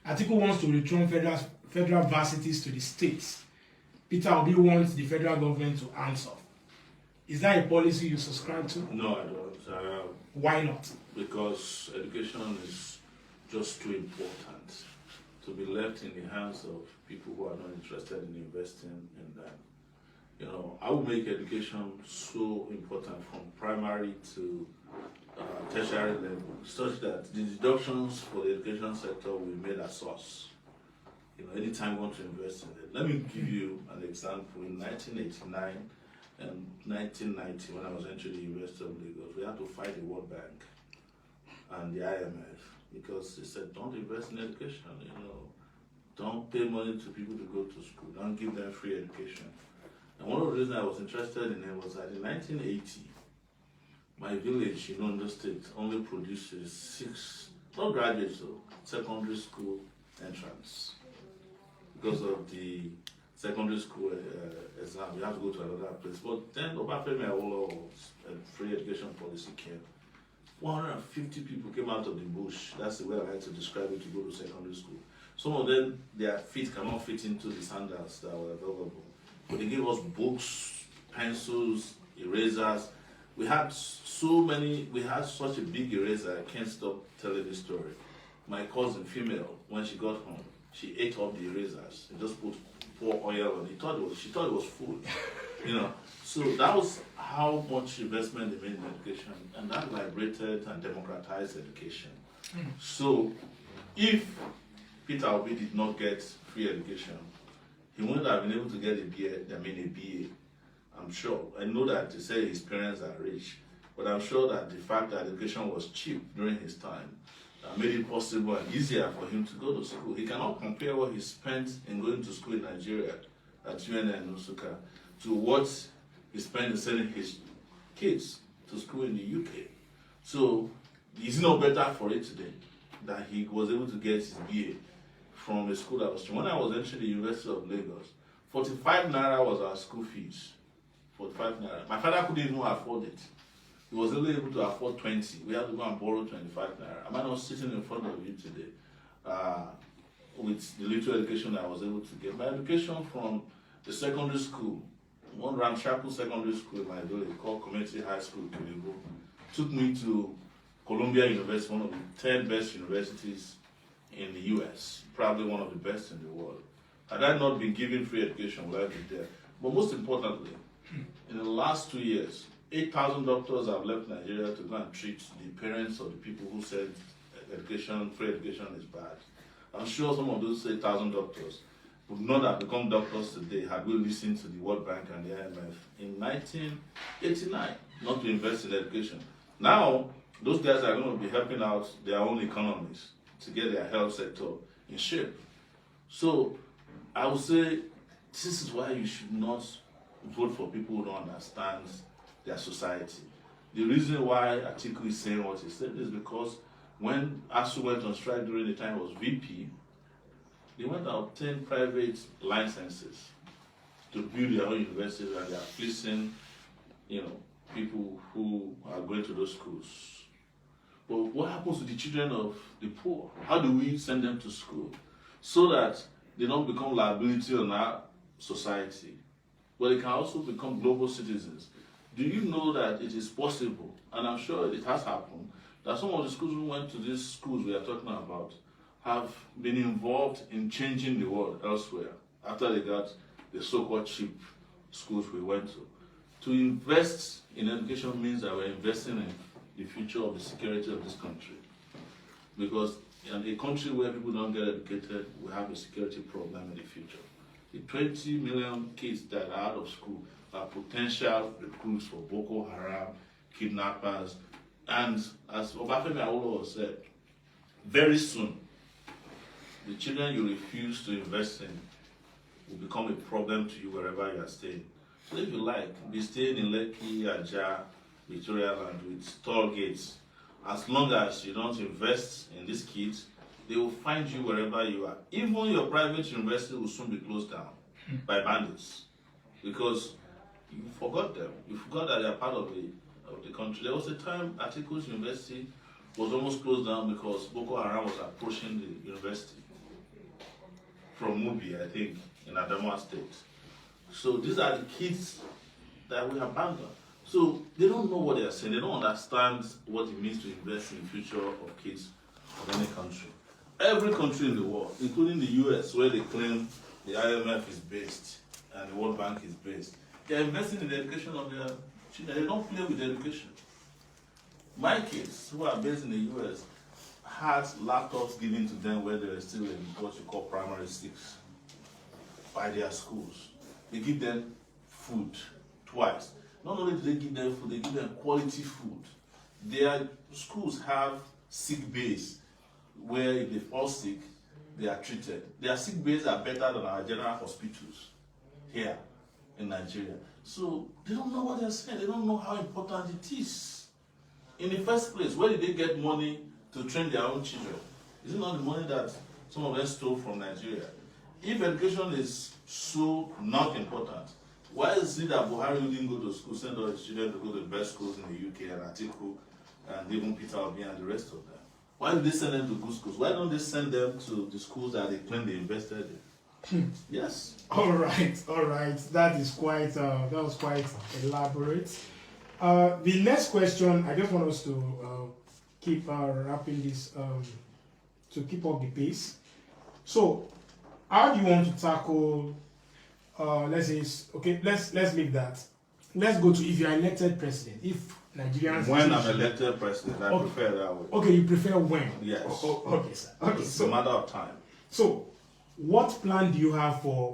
Atiku wants to return federal varsities to the states. Peter Obi wants the federal government to answer. Is that a policy you subscribe to? No, I don't. Why not? Because education is just too important to be left in the hands of people who are not interested in investing in that. You know, I would make education so important from primary to tertiary level, such that the deductions for the education sector will be made a source. You know, anytime you want to invest in it. Let me give you an example. In 1989 and 1990, when I was entering the University of Lagos, we had to fight the World Bank and the IMF because they said, don't invest in education, you know, don't pay money to people to go to school, don't give them free education. And one of the reasons I was interested in it was that in 1980, my village in Ondo State only produces 6, not graduates though, secondary school entrance. Because of the secondary school exam, you have to go to another place. But then Obafemi Awolow's free education policy came. 450 people came out of the bush. That's the way I like to describe it, to go to secondary school. Some of them, their feet cannot fit into the sandals that were available. But they gave us books, pencils, erasers. We had so many, we had such a big eraser, I can't stop telling this story. My cousin, female, when she got home, she ate up the erasers. She just pour oil on it. She thought it was food, you know. So that was how much investment they made in education, and that liberated and democratized education. So if Peter Obi did not get free education, he wouldn't have been able to get a BA. I'm sure. I know that they say his parents are rich, but I'm sure that the fact that education was cheap during his time made it possible and easier for him to go to school. He cannot compare what he spent in going to school in Nigeria at UNN and Nsukka to what he spent in sending his kids to school in the UK. So is it not better for it today that he was able to get his BA from a school that was cheap? When I was entering the University of Lagos, 45 naira was our school fees. 45 naira. My father couldn't even afford it. He was only able to afford 20. We had to go and borrow 25 naira. Am I not sitting in front of you today with the little education I was able to get? My education from the secondary school, one ramshackle secondary school in my village called Community High School, Kiligo, took me to Columbia University, one of the 10 best universities in the US, probably one of the best in the world. Had I not been given free education, would I be there? But most importantly, in the last 2 years, 8,000 doctors have left Nigeria to go and treat the parents of the people who said free education is bad. I'm sure some of those 8,000 doctors would not have become doctors today had we listened to the World Bank and the IMF in 1989, not to invest in education. Now, those guys are going to be helping out their own economies to get their health sector in shape. So, I would say this is why you should not vote for people who don't understand their society. The reason why Atiku is saying what he said is because when ASU went on strike during the time it was VP, they went and obtained private licenses to build their own universities, and they are fleecing, you know, people who are going to those schools. But what happens to the children of the poor? How do we send them to school so that they don't become liability on our society, but they can also become global citizens? Do you know that it is possible, and I'm sure it has happened, that some of the schools who went to these schools we are talking about have been involved in changing the world elsewhere after they got the so-called cheap schools we went to? To invest in education means that we're investing in the future of the security of this country. Because in a country where people don't get educated, we have a security problem in the future. The 20 million kids that are out of school are potential recruits for Boko Haram, kidnappers, and as Obafemi Awolowo said, very soon, the children you refuse to invest in will become a problem to you wherever you are staying. So if you like, be staying in Lekki, Ajah, Victoria Land with tall gates. As long as you don't invest in these kids, they will find you wherever you are. Even your private university will soon be closed down by bandits because you forgot them. You forgot that they are part of the country. There was a time Atiku's university was almost closed down because Boko Haram was approaching the university. from Mubi, I think, in Adamawa State. So these are the kids that we abandon. So they don't know what they are saying. They don't understand what it means to invest in the future of kids of any country. Every country in the world, including the US, where they claim the IMF is based and the World Bank is based, they are investing in the education of their children. They don't play with education. My kids, who are based in the US, had laptops given to them when they were still in what you call primary 6 by their schools. They give them food twice. Not only do they give them food, they give them quality food. Their schools have sick bays where if they fall sick, they are treated. Their sick bays are better than our general hospitals here in Nigeria. So they don't know what they're saying. They don't know how important it is. In the first place, where did they get money to train their own children? Is it not the money that some of them stole from Nigeria? If education is so not important, why is it that Buhari didn't go to school, send all his children to go to the best schools in the UK, and Atiku, and even Peter Obi and the rest of them? Why do they send them to good schools? Why don't they send them to the schools that they claim they invested in? Yes. All right. That was quite elaborate. The next question, I just want us to keep wrapping this to keep up the pace. So, how do you want to tackle? Let's say, okay, let's leave that. Let's go to if you are elected president. If Nigerians. When I'm elected president, I prefer that way. Okay, you prefer when? Yes. Okay, sir. Okay, it's a matter of time. So, what plan do you have for